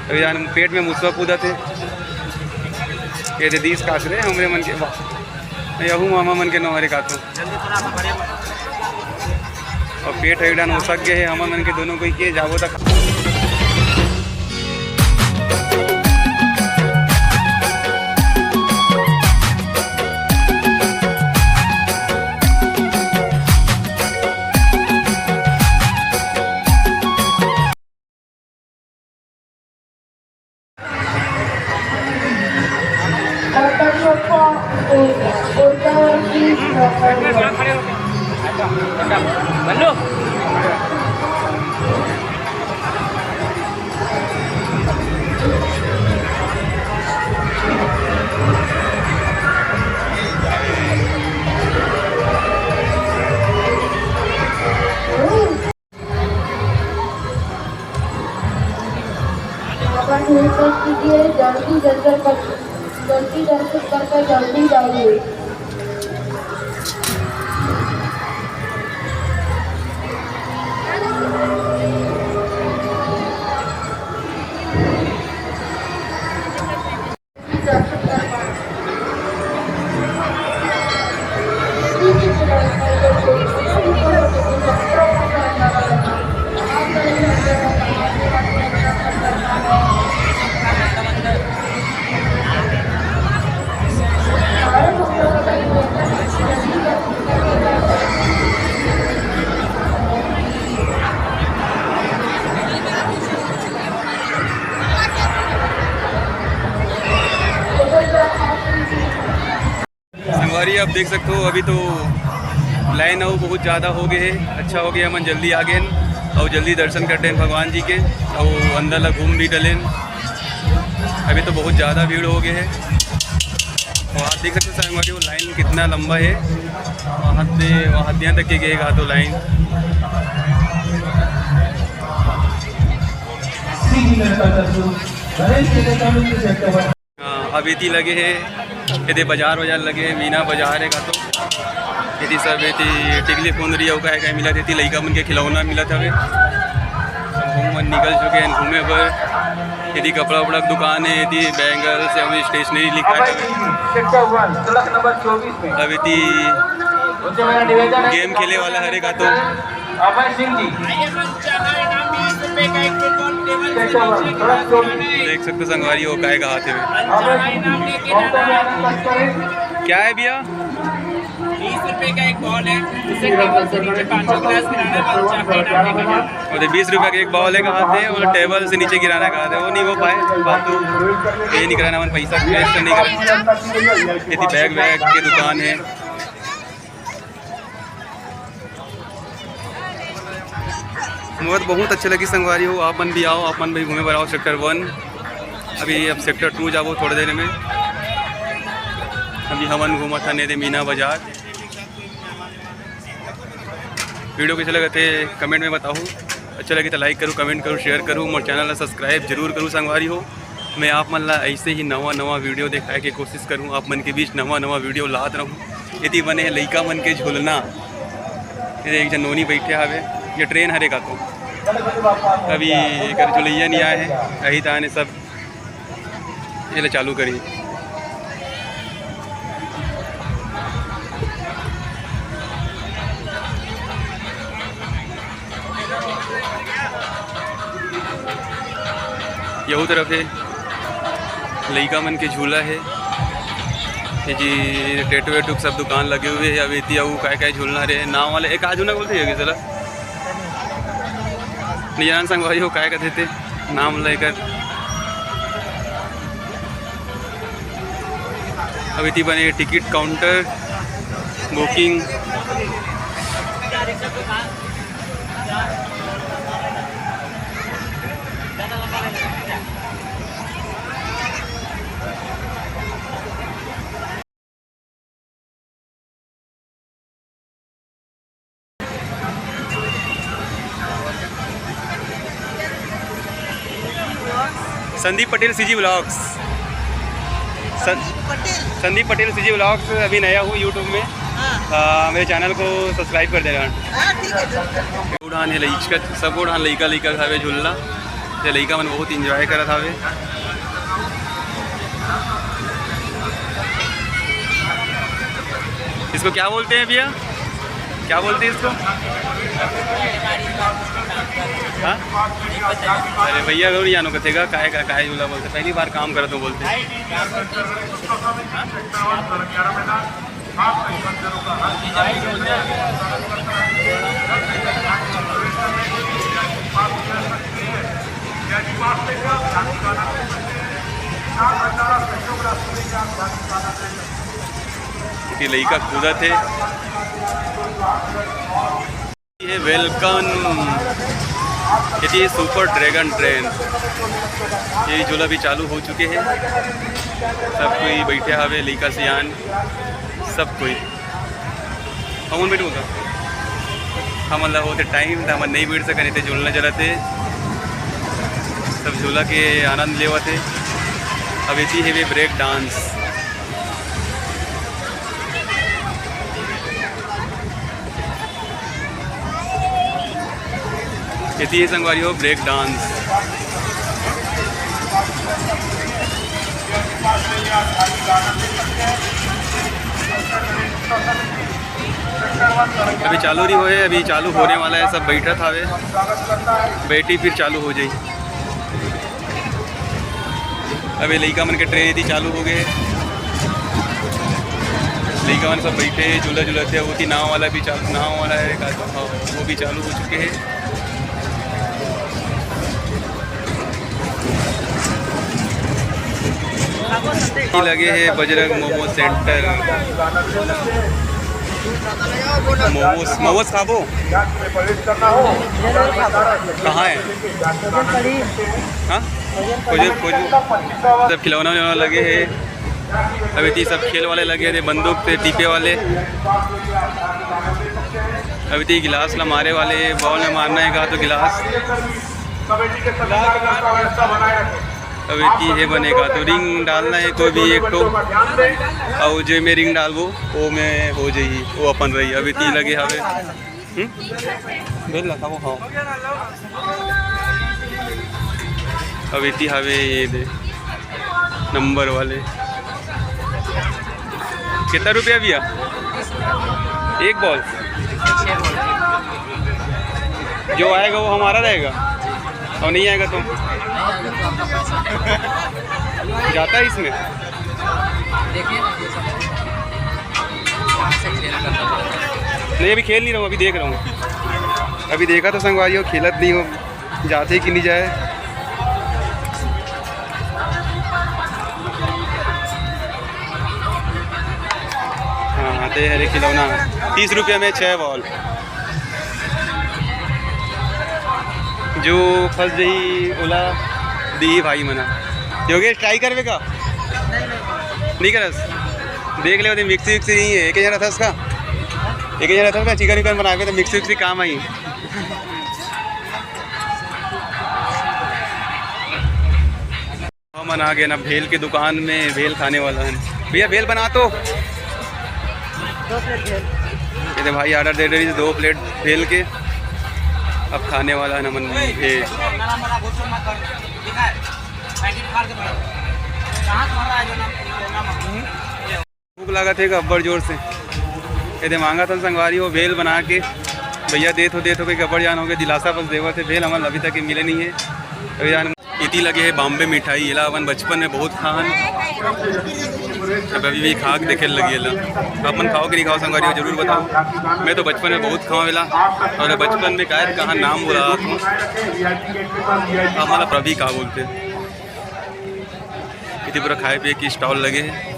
अभी जान पेट में मुसवा कूदा थे ये थे 20 कास रहे हमरे मन के यहू मामा मन के नौहरे कातो और पेट है हो सक गए है हम मन के दोनों को के जाबो तक। जल्दी दर्शन करके जल्दी जाइए। संगवारी आप देख सकते हो अभी तो लाइन अब बहुत ज़्यादा हो गए है। अच्छा हो गया मन जल्दी आ गए और जल्दी दर्शन करते हैं भगवान जी के और अंदर ला घूम भी डलें। अभी तो बहुत ज़्यादा भीड़ हो गए है और आप देख सकते हो संगवारी वो लाइन कितना लंबा है वहाँ से यहाँ तक के गएगा तो लाइन। अभी थी लगे है यदि बाजार लगे है मीना बाजार है का तो यदि सब यदि टिकली फोनरी का मिला थी लड़का मन के खिलौना मिला था घूम मन निकल चुके हैं घूमे पर यदि कपड़ा वपड़ा की दुकान है यदि बैंगल्स या स्टेशनरी लिखा है। अब यदि गेम खेले वाला हरे का तो देख सकते संगवारी हो काय का हाथ है क्या है भैया 20 रुपए का एक बॉल है जिसे टेबल से नीचे 5 ग्लास गिराना है और 20 रुपए का एक बॉल है हाथ है और टेबल से नीचे गिराना का हाथ है वो नहीं हो पाए बात तो ये नहीं कराना मन पैसा वेस्ट नहीं करना। यदि बैग की दुकान है मुझे बहुत अच्छी लगी संगवारी हो आप मन भी आओ आप मन भी घूमे पर आओ सेक्टर 1 अभी अब सेक्टर 2 जाओ थोड़ी देर में। अभी हमन घूमा था नहीं थे मीना बाजार। वीडियो कैसे लगे थे कमेंट में बताओ अच्छा लगे तो लाइक करूँ कमेंट करूँ शेयर करूँ और चैनल ला सब्सक्राइब जरूर करूँ संगवारी हो। मैं आप मन ला ऐसे ही नवा वीडियो दिखाए के कोशिश करूँ आप मन के बीच नवा वीडियो लात रहूँ। यदि बने लड़का मन के झूलना एक जन नोनी बैठे हवे ये ट्रेन हरे का तो अभी एक झुलैया नहीं आए हैं यही ताने सब ये चालू करी। यहू तरफ है लड़का मन के झूला है ये जी टेटू वेटू सब दुकान लगे हुए है। अभी इतना वो काय झूलना रहे नाव वाले एक आजू ना बोलते है चला निजान संग भाई हो काय कहते थे नाम लेकर। अभी थी बने ticket counter booking Sandeep Patel CG vlogs Sandeep Patel CG vlogs अभी नया हूँ यूट्यूब में। मेरे चैनल को सब्सक्राइब कर देना। उड़ान है लईका सब उड़ान लईका खावे झूलना ये लड़का मन बहुत इंजॉय करत हवे। इसको क्या बोलते हैं भैया, क्या बोलते हैं इसको? हाँ अरे भैया गौर जानो कथेगा काय झूला बोलते, पहली बार काम करत हूँ बोलते। कि लड़का कूदत है। ये वेलकम ये सुपर ड्रैगन ट्रेन, ये झूला भी चालू हो चुके हैं। सब कोई बैठे हवे, लड़का सियान सब कोई। हम बैठू का हम मतलब होते टाइम था, हम नहीं बैठ सके, नहीं झूलना चलाते, सब झूला के आनंद लेवते। अब इसी है वे ब्रेक डांस। इसी है संगवारी हो ब्रेक डांस। अभी चालू नहीं हुए, अभी चालू होने वाला है। सब बैठा था वे, बैठी फिर चालू हो जाए। अभी लड़का मन के ट्रेन यदि चालू हो गए, लड़का मन सब बैठे झूला झूलते। वो थी नाव वाला भी चालू, नाव वाला है वो भी चालू हो चुके हैं। लगे हैं बजरंग मोमो सेंटर। मोमोस खाबो कहाँ है? हाँ सब खिलौना विलौना लगे हैं। अभी थी सब खेल वाले लगे थे, बंदूक थे, टीपे वाले। अभी थी गिलास ला मारे वाले, बॉल में मारना है कहा तो गिलास। अभी की है बनेगा तो रिंग डालना है कोई भी एक तो, और जो में रिंग डालबो वो में हो जाइए, वो अपन रही। अभी ती लगे हवे बेल लगा वो। हाँ अभी ती हवे ये दे नंबर वाले। कितना रुपया भैया एक बॉल? जो आएगा वो हमारा रहेगा, और नहीं आएगा तो जाता है इसमें। नहीं अभी खेल नहीं रहा हूँ, अभी देख रहा हूँ। अभी देखा तो संगवारी हो खेलत नहीं हो, जाते कि नहीं जाए। हाँ आते हरे खिलौना 30 रुपये में 6 बॉल। जो फर्स्ट जही ओला दी भाई मना योगेश ट्राई करवे का नहीं करस देख ले। मिक्सी विक्सी नहीं है, एक जना था उसका, एक जना था उसका चिकन विकन बना के, तो मिक्सी विक्सी काम आई। हम आ गए ना भेल की दुकान में, भेल खाने वाला है भैया। भेल बना तो 2 प्लेट भेल। ये भाई ऑर्डर दे रही 2 प्लेट भेल के। अब खाने वाला है नमन भेल। भूख लगा थे गब्बर जोर से, ये मांगा था संगवारी हो भेल बना के। भैया दे तो कोई गब्बर जान हो गए, दिलासा बस देवा थे। भेल हमारे अभी तक मिले नहीं है। अभी जान इतनी लगे है बॉम्बे मिठाई, ये अपन बचपन में बहुत खान, अब अभी भी खाक देखे लगी है। अपन खाओ कि नहीं खाओ संगवारी हो जरूर बताओ। मैं तो बचपन में बहुत खाओ वेला, और बचपन में कहाँ नाम बोला हमारा प्रभी कहा बोलते। इतनी पूरा खाए पिए की स्टॉल लगे हैं।